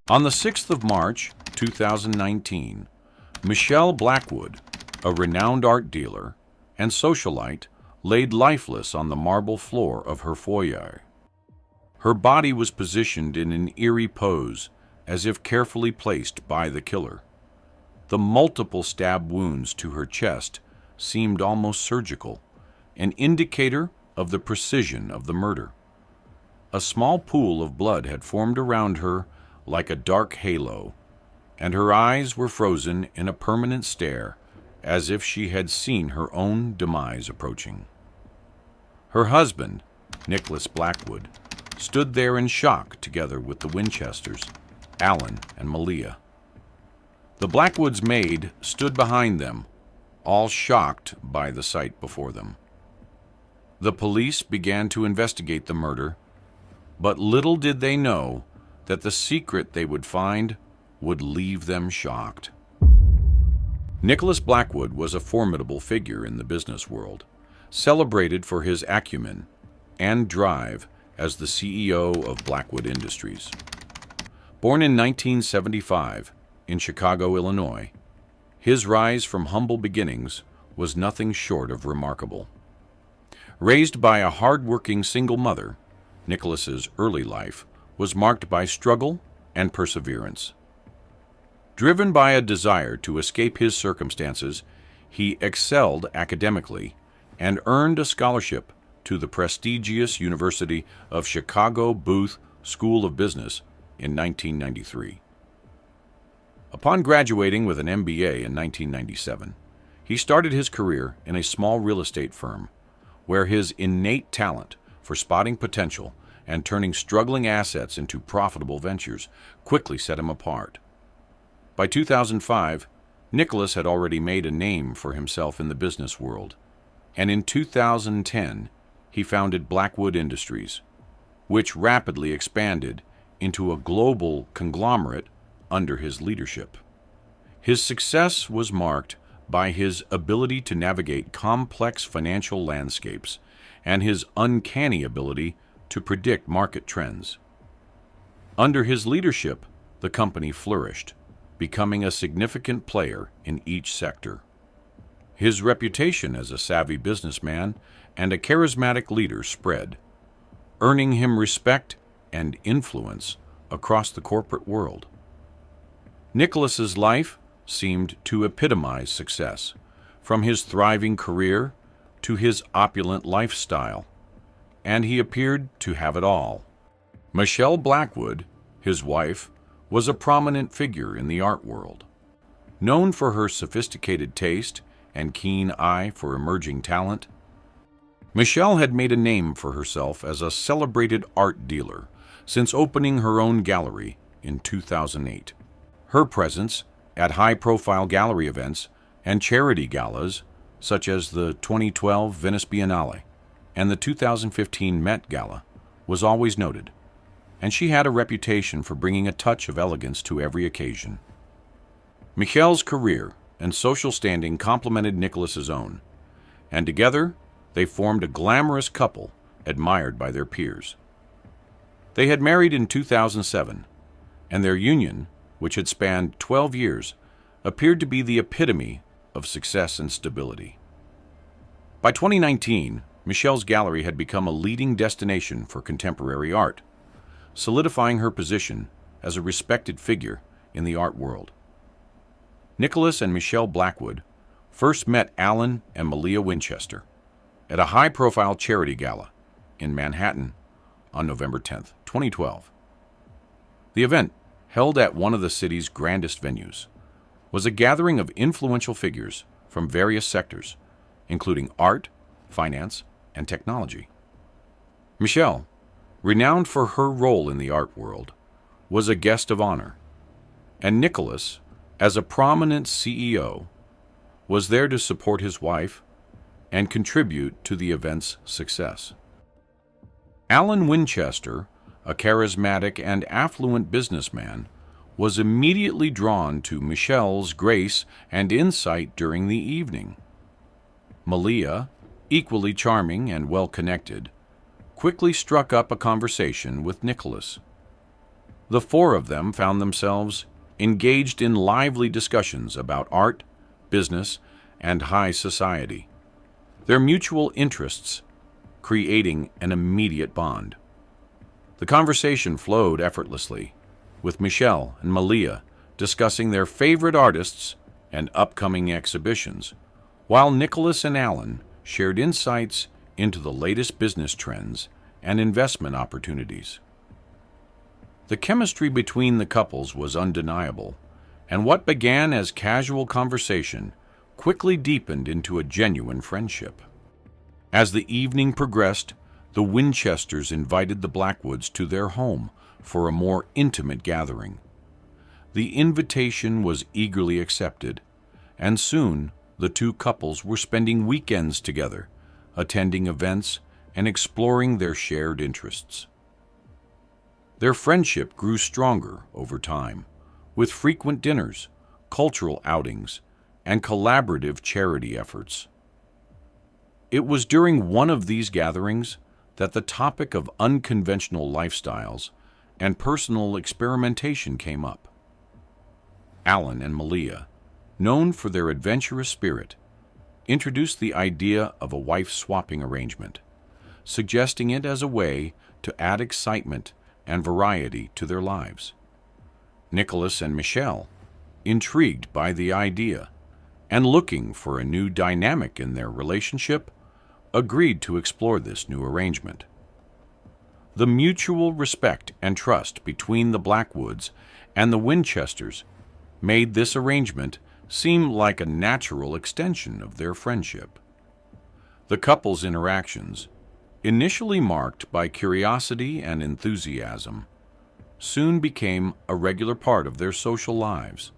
On the 6th of March, 2019, Michelle Blackwood, a renowned art dealer and socialite, laid lifeless on the marble floor of her foyer. Her body was positioned in an eerie pose, as if carefully placed by the killer. The multiple stab wounds to her chest seemed almost surgical, an indicator of the precision of the murder. A small pool of blood had formed around her like a dark halo, and her eyes were frozen in a permanent stare, as if she had seen her own demise approaching. Her husband, Nicholas Blackwood, stood there in shock together with the Winchesters, Alan and Malia. The Blackwoods' maid stood behind them, all shocked by the sight before them. The police began to investigate the murder, but little did they know that the secret they would find would leave them shocked. Nicholas Blackwood was a formidable figure in the business world, celebrated for his acumen and drive as the CEO of Blackwood Industries. Born in 1975 in Chicago, Illinois, his rise from humble beginnings was nothing short of remarkable. Raised by a hard-working single mother, Nicholas's early life was marked by struggle and perseverance. Driven by a desire to escape his circumstances, he excelled academically and earned a scholarship to the prestigious University of Chicago Booth School of Business in 1993. Upon graduating with an MBA in 1997, he started his career in a small real estate firm, where his innate talent for spotting potential and turning struggling assets into profitable ventures quickly set him apart. By 2005, Nicholas had already made a name for himself in the business world, and in 2010, he founded Blackwood Industries, which rapidly expanded into a global conglomerate under his leadership. His success was marked by his ability to navigate complex financial landscapes and his uncanny ability to predict market trends. Under his leadership, the company flourished, becoming a significant player in each sector. His reputation as a savvy businessman and a charismatic leader spread, earning him respect and influence across the corporate world. Nicholas's life seemed to epitomize success, from his thriving career to his opulent lifestyle, and he appeared to have it all. Michelle Blackwood, his wife, was a prominent figure in the art world. Known for her sophisticated taste and keen eye for emerging talent, Michelle had made a name for herself as a celebrated art dealer since opening her own gallery in 2008. Her presence at high-profile gallery events and charity galas, such as the 2012 Venice Biennale and the 2015 Met Gala, was always noted, and she had a reputation for bringing a touch of elegance to every occasion. Michelle's career and social standing complemented Nicholas's own, and together they formed a glamorous couple admired by their peers. They had married in 2007, and their union, which had spanned 12 years, appeared to be the epitome of success and stability. By 2019, Michelle's gallery had become a leading destination for contemporary art, solidifying her position as a respected figure in the art world. Nicholas and Michelle Blackwood first met Alan and Malia Winchester at a high-profile charity gala in Manhattan on November 10, 2012. The event, held at one of the city's grandest venues, was a gathering of influential figures from various sectors, including art, finance, and technology. Michelle, renowned for her role in the art world, was a guest of honor, and Nicholas, as a prominent CEO, was there to support his wife and contribute to the event's success. Alan Winchester, a charismatic and affluent businessman, was immediately drawn to Michelle's grace and insight during the evening. Malia, equally charming and well-connected, quickly struck up a conversation with Nicholas. The four of them found themselves engaged in lively discussions about art, business, and high society, their mutual interests creating an immediate bond. The conversation flowed effortlessly, with Michelle and Malia discussing their favorite artists and upcoming exhibitions, while Nicholas and Alan shared insights into the latest business trends and investment opportunities. The chemistry between the couples was undeniable, and what began as casual conversation quickly deepened into a genuine friendship. As the evening progressed, the Winchesters invited the Blackwoods to their home for a more intimate gathering. The invitation was eagerly accepted, and soon the two couples were spending weekends together, attending events and exploring their shared interests. Their friendship grew stronger over time, with frequent dinners, cultural outings, and collaborative charity efforts. It was during one of these gatherings that the topic of unconventional lifestyles and personal experimentation came up. Alan and Malia, known for their adventurous spirit, introduced the idea of a wife-swapping arrangement, suggesting it as a way to add excitement and variety to their lives. Nicholas and Michelle, intrigued by the idea and looking for a new dynamic in their relationship, agreed to explore this new arrangement. The mutual respect and trust between the Blackwoods and the Winchesters made this arrangement seem like a natural extension of their friendship. The couple's interactions, initially marked by curiosity and enthusiasm, soon became a regular part of their social lives.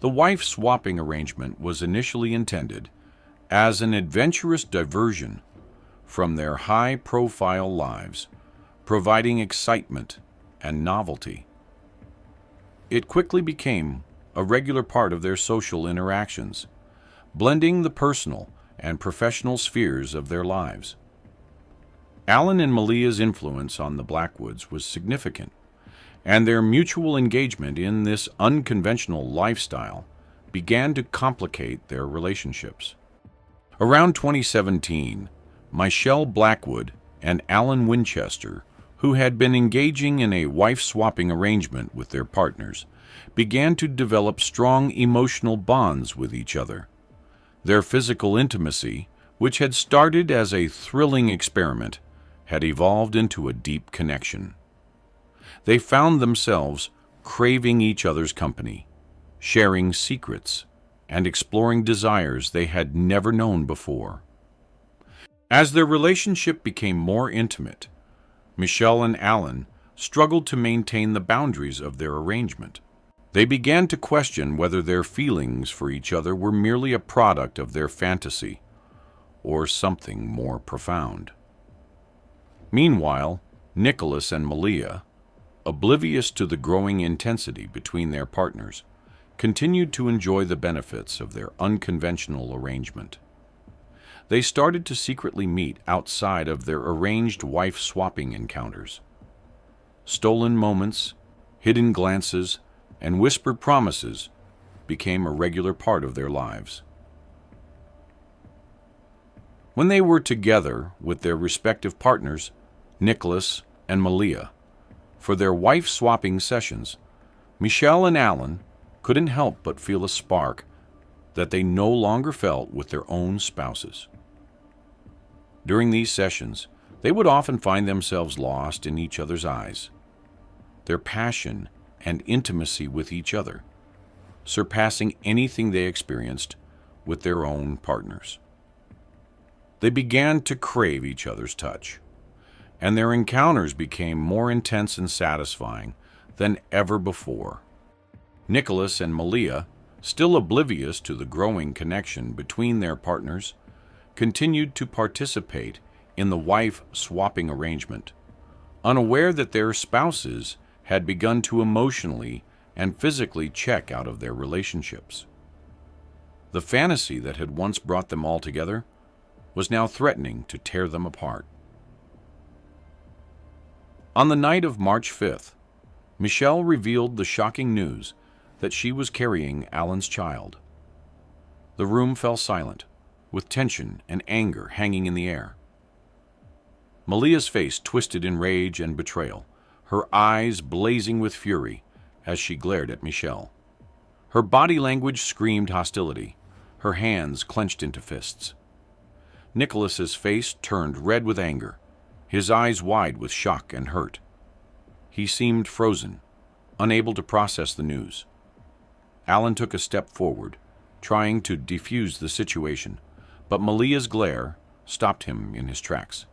The wife-swapping arrangement was initially intended as an adventurous diversion from their high-profile lives, providing excitement and novelty. It quickly became a regular part of their social interactions, blending the personal and professional spheres of their lives. Alan and Malia's influence on the Blackwoods was significant, and their mutual engagement in this unconventional lifestyle began to complicate their relationships. Around 2017, Michelle Blackwood and Alan Winchester, who had been engaging in a wife-swapping arrangement with their partners, began to develop strong emotional bonds with each other. Their physical intimacy, which had started as a thrilling experiment, had evolved into a deep connection. They found themselves craving each other's company, sharing secrets, and exploring desires they had never known before. As their relationship became more intimate, Michelle and Alan struggled to maintain the boundaries of their arrangement. They began to question whether their feelings for each other were merely a product of their fantasy or something more profound. Meanwhile, Nicholas and Malia, oblivious to the growing intensity between their partners, continued to enjoy the benefits of their unconventional arrangement. They started to secretly meet outside of their arranged wife-swapping encounters. Stolen moments, hidden glances, and whispered promises became a regular part of their lives. When they were together with their respective partners, Nicholas and Malia, for their wife-swapping sessions, Michelle and Alan couldn't help but feel a spark that they no longer felt with their own spouses. During these sessions, they would often find themselves lost in each other's eyes, their passion and intimacy with each other surpassing anything they experienced with their own partners. They began to crave each other's touch, and their encounters became more intense and satisfying than ever before. Nicholas and Malia, still oblivious to the growing connection between their partners, continued to participate in the wife-swapping arrangement, unaware that their spouses had begun to emotionally and physically check out of their relationships. The fantasy that had once brought them all together was now threatening to tear them apart. On the night of March 5th, Michelle revealed the shocking news that she was carrying Alan's child. The room fell silent, with tension and anger hanging in the air. Malia's face twisted in rage and betrayal, her eyes blazing with fury as she glared at Michelle. Her body language screamed hostility, her hands clenched into fists. Nicholas's face turned red with anger, his eyes wide with shock and hurt. He seemed frozen, unable to process the news. Alan took a step forward, trying to defuse the situation, but Malia's glare stopped him in his tracks.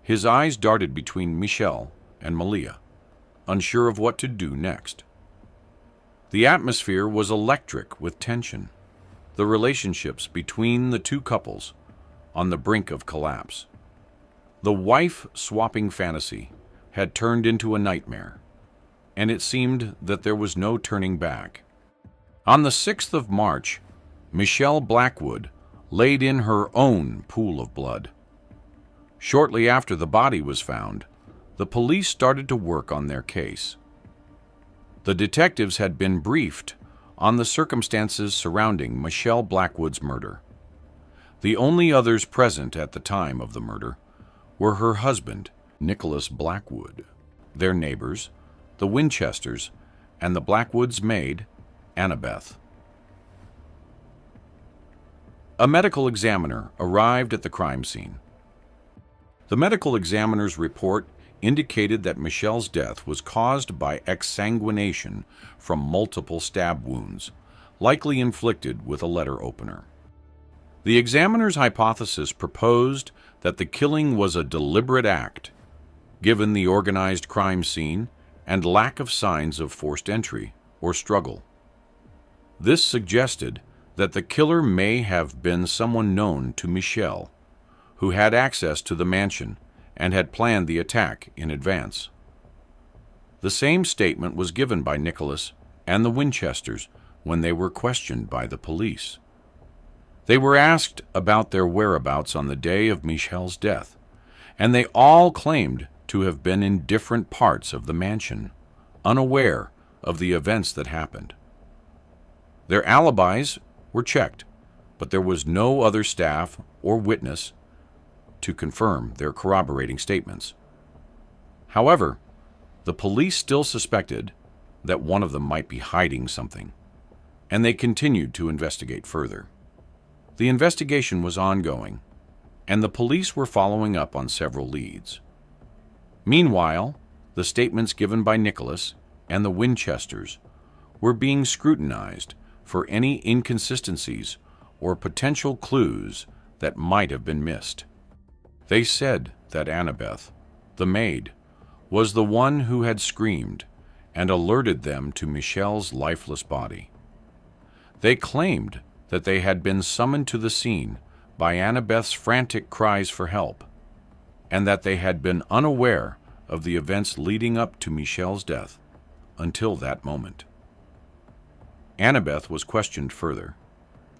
His eyes darted between Michelle and Malia, unsure of what to do next. The atmosphere was electric with tension, the relationships between the two couples on the brink of collapse. The wife-swapping fantasy had turned into a nightmare, and it seemed that there was no turning back. On the 6th of March, Michelle Blackwood laid in her own pool of blood. Shortly after the body was found, the police started to work on their case. The detectives had been briefed on the circumstances surrounding Michelle Blackwood's murder. The only others present at the time of the murder were her husband, Nicholas Blackwood, their neighbors, the Winchesters, and the Blackwoods' maid, Annabeth. A medical examiner arrived at the crime scene. The medical examiner's report indicated that Michelle's death was caused by exsanguination from multiple stab wounds, likely inflicted with a letter opener. The examiner's hypothesis proposed that the killing was a deliberate act, given the organized crime scene and lack of signs of forced entry or struggle. This suggested that the killer may have been someone known to Michelle, who had access to the mansion and had planned the attack in advance. The same statement was given by Nicholas and the Winchesters when they were questioned by the police. They were asked about their whereabouts on the day of Michelle's death, and they all claimed to have been in different parts of the mansion, unaware of the events that happened. Their alibis were checked, but there was no other staff or witness to confirm their corroborating statements. However, the police still suspected that one of them might be hiding something, and they continued to investigate further. The investigation was ongoing, and the police were following up on several leads. Meanwhile, the statements given by Nicholas and the Winchesters were being scrutinized for any inconsistencies or potential clues that might have been missed. They said that Annabeth, the maid, was the one who had screamed and alerted them to Michelle's lifeless body. They claimed that they had been summoned to the scene by Annabeth's frantic cries for help, and that they had been unaware of the events leading up to Michelle's death until that moment. Annabeth was questioned further,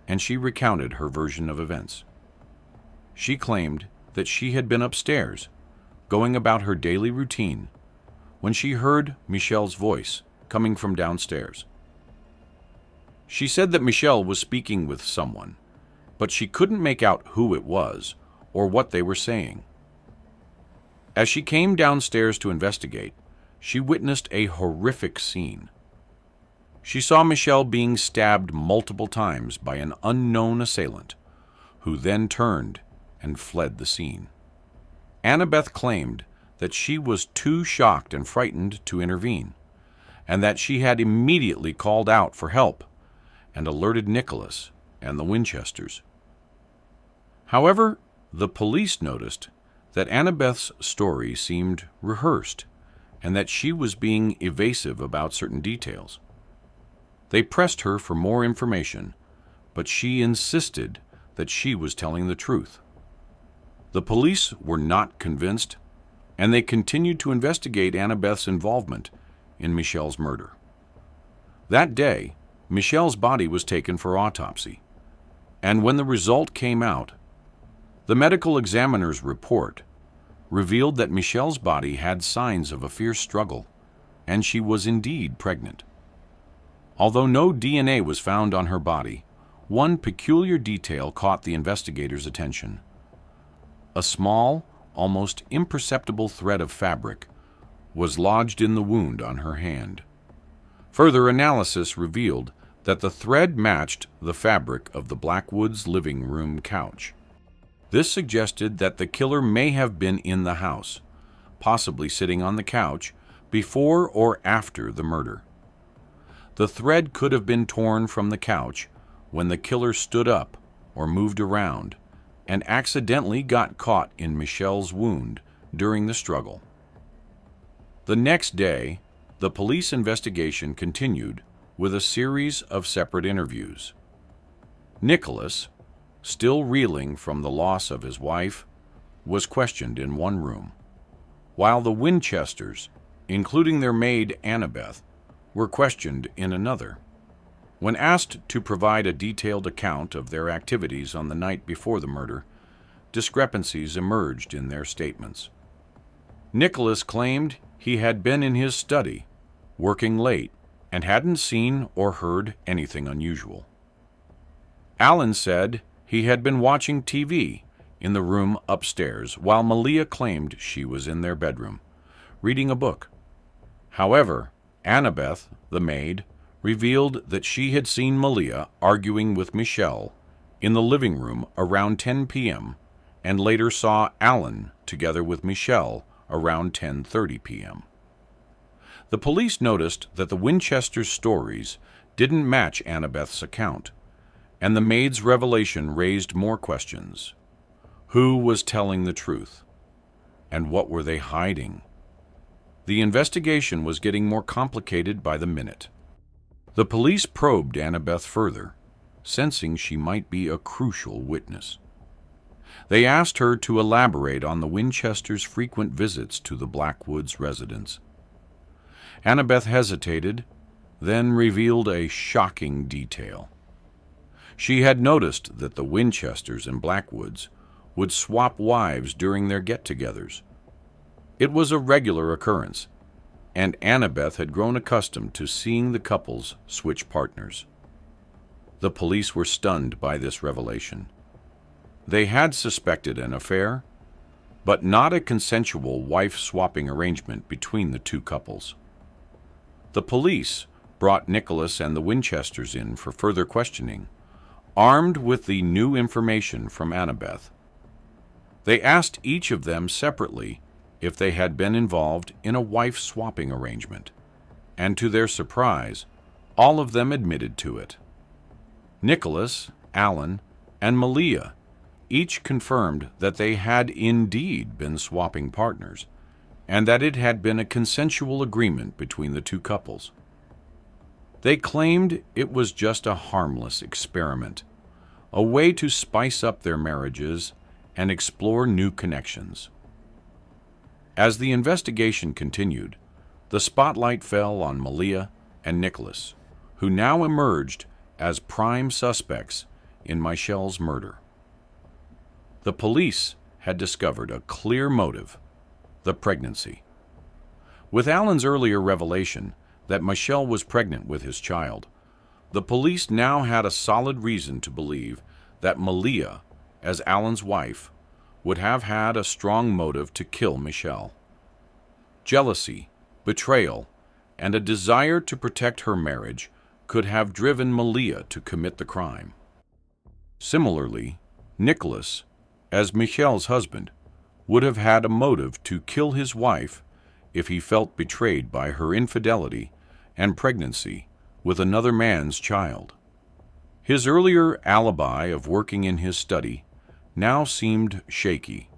and she recounted her version of events. She claimed that she had been upstairs, going about her daily routine, when she heard Michelle's voice coming from downstairs. She said that Michelle was speaking with someone, but she couldn't make out who it was or what they were saying. As she came downstairs to investigate, she witnessed a horrific scene. She saw Michelle being stabbed multiple times by an unknown assailant, who then turned and fled the scene. Annabeth claimed that she was too shocked and frightened to intervene, and that she had immediately called out for help and alerted Nicholas and the Winchesters. However, the police noticed that Annabeth's story seemed rehearsed and that she was being evasive about certain details. They pressed her for more information, but she insisted that she was telling the truth. The police were not convinced, and they continued to investigate Annabeth's involvement in Michelle's murder. That day, Michelle's body was taken for autopsy, and when the result came out, the medical examiner's report revealed that Michelle's body had signs of a fierce struggle and she was indeed pregnant. Although no DNA was found on her body, one peculiar detail caught the investigators' attention. A small, almost imperceptible thread of fabric was lodged in the wound on her hand. Further analysis revealed that the thread matched the fabric of the Blackwoods' living room couch. This suggested that the killer may have been in the house, possibly sitting on the couch, before or after the murder. The thread could have been torn from the couch when the killer stood up or moved around and accidentally got caught in Michelle's wound during the struggle. The next day, the police investigation continued with a series of separate interviews. Nicholas, still reeling from the loss of his wife, was questioned in one room, while the Winchesters, including their maid Annabeth, were questioned in another. When asked to provide a detailed account of their activities on the night before the murder, discrepancies emerged in their statements. Nicholas claimed he had been in his study, working late, and hadn't seen or heard anything unusual. Alan said he had been watching TV in the room upstairs, while Malia claimed she was in their bedroom, reading a book. However, Annabeth, the maid, revealed that she had seen Malia arguing with Michelle in the living room around 10 p.m. and later saw Alan together with Michelle around 10:30 p.m. The police noticed that the Winchesters' stories didn't match Annabeth's account, and the maid's revelation raised more questions. Who was telling the truth? And what were they hiding? The investigation was getting more complicated by the minute. The police probed Annabeth further, sensing she might be a crucial witness. They asked her to elaborate on the Winchesters' frequent visits to the Blackwoods residence. Annabeth hesitated, then revealed a shocking detail. She had noticed that the Winchesters and Blackwoods would swap wives during their get-togethers. It was a regular occurrence, and Annabeth had grown accustomed to seeing the couples switch partners. The police were stunned by this revelation. They had suspected an affair, but not a consensual wife-swapping arrangement between the two couples. The police brought Nicholas and the Winchesters in for further questioning, armed with the new information from Annabeth. They asked each of them separately if they had been involved in a wife-swapping arrangement, and to their surprise, all of them admitted to it. Nicholas, Alan, and Malia each confirmed that they had indeed been swapping partners, and that it had been a consensual agreement between the two couples. They claimed it was just a harmless experiment, a way to spice up their marriages and explore new connections. As the investigation continued, the spotlight fell on Malia and Nicholas, who now emerged as prime suspects in Michelle's murder. The police had discovered a clear motive: the pregnancy. With Alan's earlier revelation that Michelle was pregnant with his child, the police now had a solid reason to believe that Malia, as Alan's wife, would have had a strong motive to kill Michelle. Jealousy, betrayal, and a desire to protect her marriage could have driven Malia to commit the crime. Similarly, Nicholas, as Michelle's husband, would have had a motive to kill his wife if he felt betrayed by her infidelity and pregnancy with another man's child. His earlier alibi of working in his study now seemed shaky,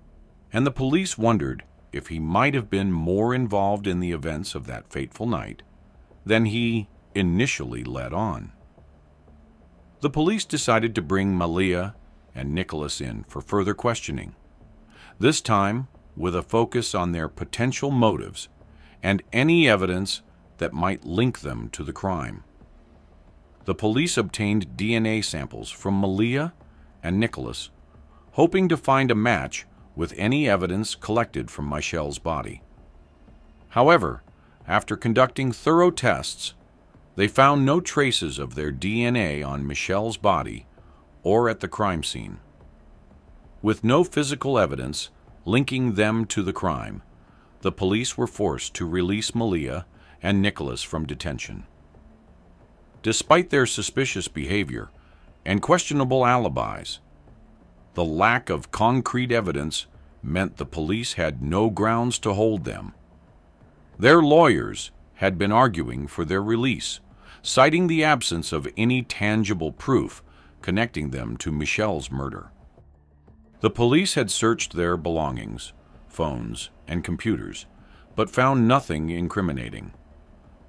and the police wondered if he might have been more involved in the events of that fateful night than he initially let on. The police decided to bring Malia and Nicholas in for further questioning, this time with a focus on their potential motives and any evidence that might link them to the crime. The police obtained DNA samples from Malia and Nicholas, hoping to find a match with any evidence collected from Michelle's body. However, After conducting thorough tests, they found no traces of their DNA on Michelle's body or at the crime scene. With no physical evidence linking them to the crime, the police were forced to release Malia and Nicholas from detention. Despite their suspicious behavior and questionable alibis, the lack of concrete evidence meant the police had no grounds to hold them. Their lawyers had been arguing for their release, citing the absence of any tangible proof connecting them to Michelle's murder. The police had searched their belongings, phones, and computers, but found nothing incriminating.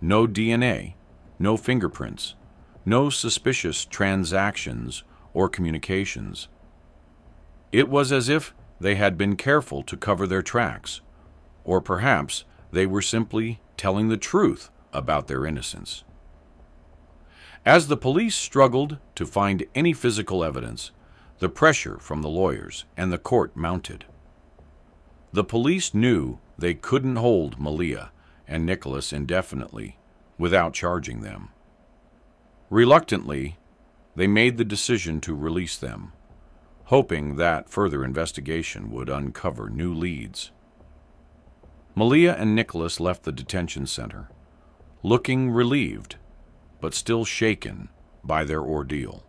No DNA, no fingerprints, no suspicious transactions or communications. It was as if they had been careful to cover their tracks, or perhaps they were simply telling the truth about their innocence. As the police struggled to find any physical evidence, the pressure from the lawyers and the court mounted. The police knew they couldn't hold Malia and Nicholas indefinitely without charging them. Reluctantly, they made the decision to release them, hoping that further investigation would uncover new leads. Malia and Nicholas left the detention center, looking relieved, but still shaken by their ordeal.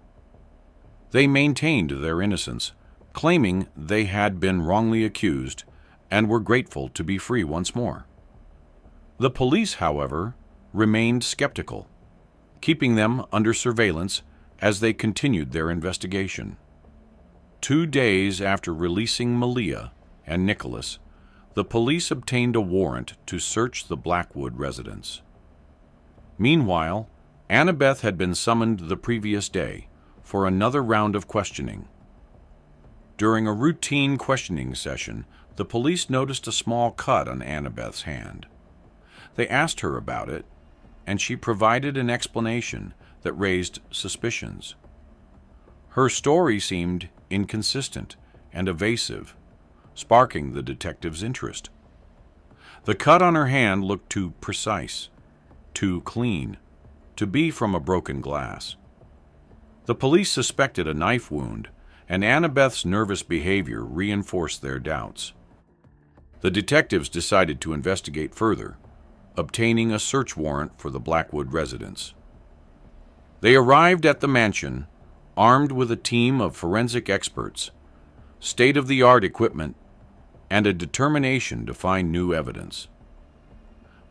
They maintained their innocence, claiming they had been wrongly accused and were grateful to be free once more. The police, however, remained skeptical, keeping them under surveillance as they continued their investigation. 2 days after releasing Malia and Nicholas, the police obtained a warrant to search the Blackwood residence. Meanwhile, Annabeth had been summoned the previous day for another round of questioning. During a routine questioning session, the police noticed a small cut on Annabeth's hand. They asked her about it, and she provided an explanation that raised suspicions. Her story seemed inconsistent and evasive, sparking the detective's interest. The cut on her hand looked too precise, too clean, to be from a broken glass. The police suspected a knife wound, and Annabeth's nervous behavior reinforced their doubts. The detectives decided to investigate further, obtaining a search warrant for the Blackwood residence. They arrived at the mansion armed with a team of forensic experts, state-of-the-art equipment, and a determination to find new evidence.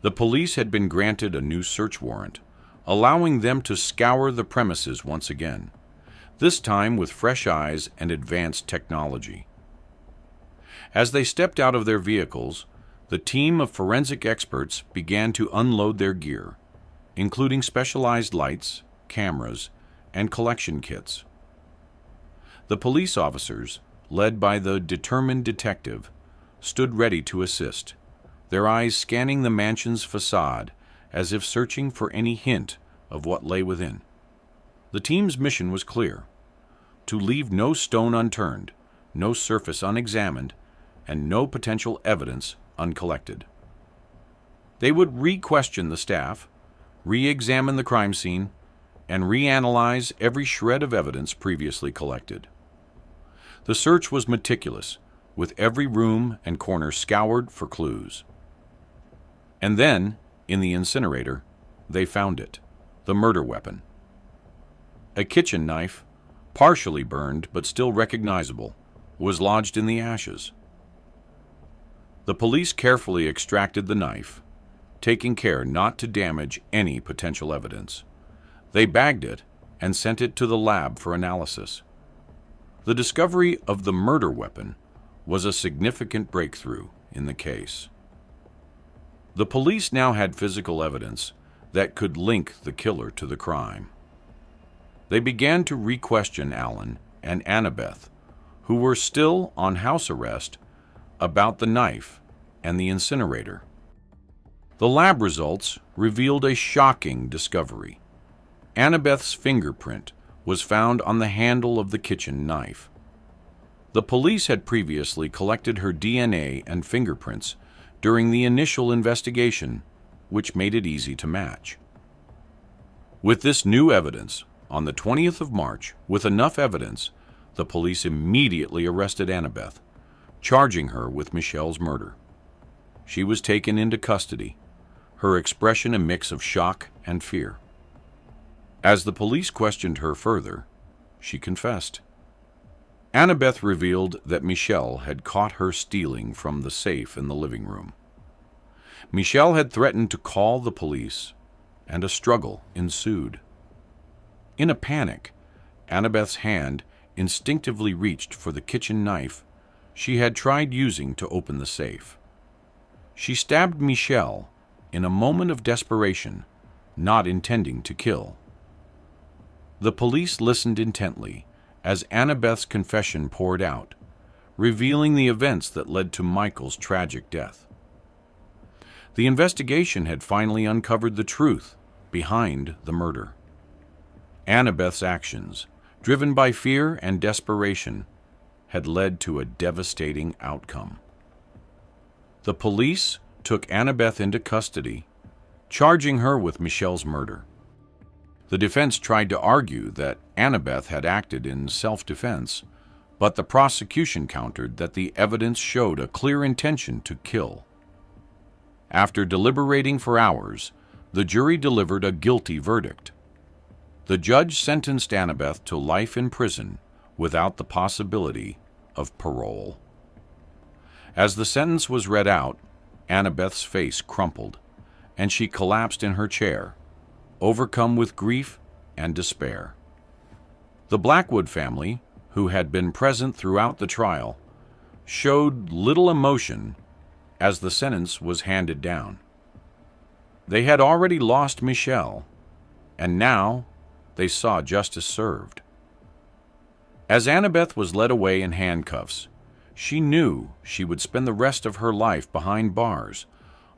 The police had been granted a new search warrant, allowing them to scour the premises once again, this time with fresh eyes and advanced technology. As they stepped out of their vehicles, the team of forensic experts began to unload their gear, including specialized lights, cameras, and collection kits. The police officers, led by the determined detective, stood ready to assist, their eyes scanning the mansion's facade as if searching for any hint of what lay within. The team's mission was clear: to leave no stone unturned, no surface unexamined, and no potential evidence uncollected. They would re-question the staff, re-examine the crime scene, and reanalyze every shred of evidence previously collected. The search was meticulous, with every room and corner scoured for clues. And then, in the incinerator, they found it, the murder weapon. A kitchen knife, partially burned but still recognizable, was lodged in the ashes. The police carefully extracted the knife, taking care not to damage any potential evidence. They bagged it and sent it to the lab for analysis. The discovery of the murder weapon was a significant breakthrough in the case. The police now had physical evidence that could link the killer to the crime. They began to re-question Alan and Annabeth, who were still on house arrest, about the knife and the incinerator. The lab results revealed a shocking discovery. Annabeth's fingerprint was found on the handle of the kitchen knife. The police had previously collected her DNA and fingerprints during the initial investigation, which made it easy to match. With this new evidence, on the 20th of March, with enough evidence, the police immediately arrested Annabeth, charging her with Michelle's murder. She was taken into custody, her expression a mix of shock and fear. As the police questioned her further, she confessed. Annabeth revealed that Michelle had caught her stealing from the safe in the living room. Michelle had threatened to call the police, and a struggle ensued. In a panic, Annabeth's hand instinctively reached for the kitchen knife she had tried using to open the safe. She stabbed Michelle in a moment of desperation, not intending to kill. The police listened intently as Annabeth's confession poured out, revealing the events that led to Michael's tragic death. The investigation had finally uncovered the truth behind the murder. Annabeth's actions, driven by fear and desperation, had led to a devastating outcome. The police took Annabeth into custody, charging her with Michelle's murder. The defense tried to argue that Annabeth had acted in self-defense, but the prosecution countered that the evidence showed a clear intention to kill. After deliberating for hours, the jury delivered a guilty verdict. The judge sentenced Annabeth to life in prison without the possibility of parole. As the sentence was read out, Annabeth's face crumpled, and she collapsed in her chair, overcome with grief and despair. The Blackwood family, who had been present throughout the trial, showed little emotion as the sentence was handed down. They had already lost Michelle, and now they saw justice served. As Annabeth was led away in handcuffs, she knew she would spend the rest of her life behind bars,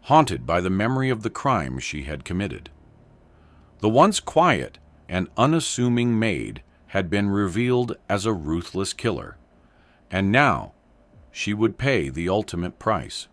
haunted by the memory of the crime she had committed. The once quiet and unassuming maid had been revealed as a ruthless killer, and now she would pay the ultimate price.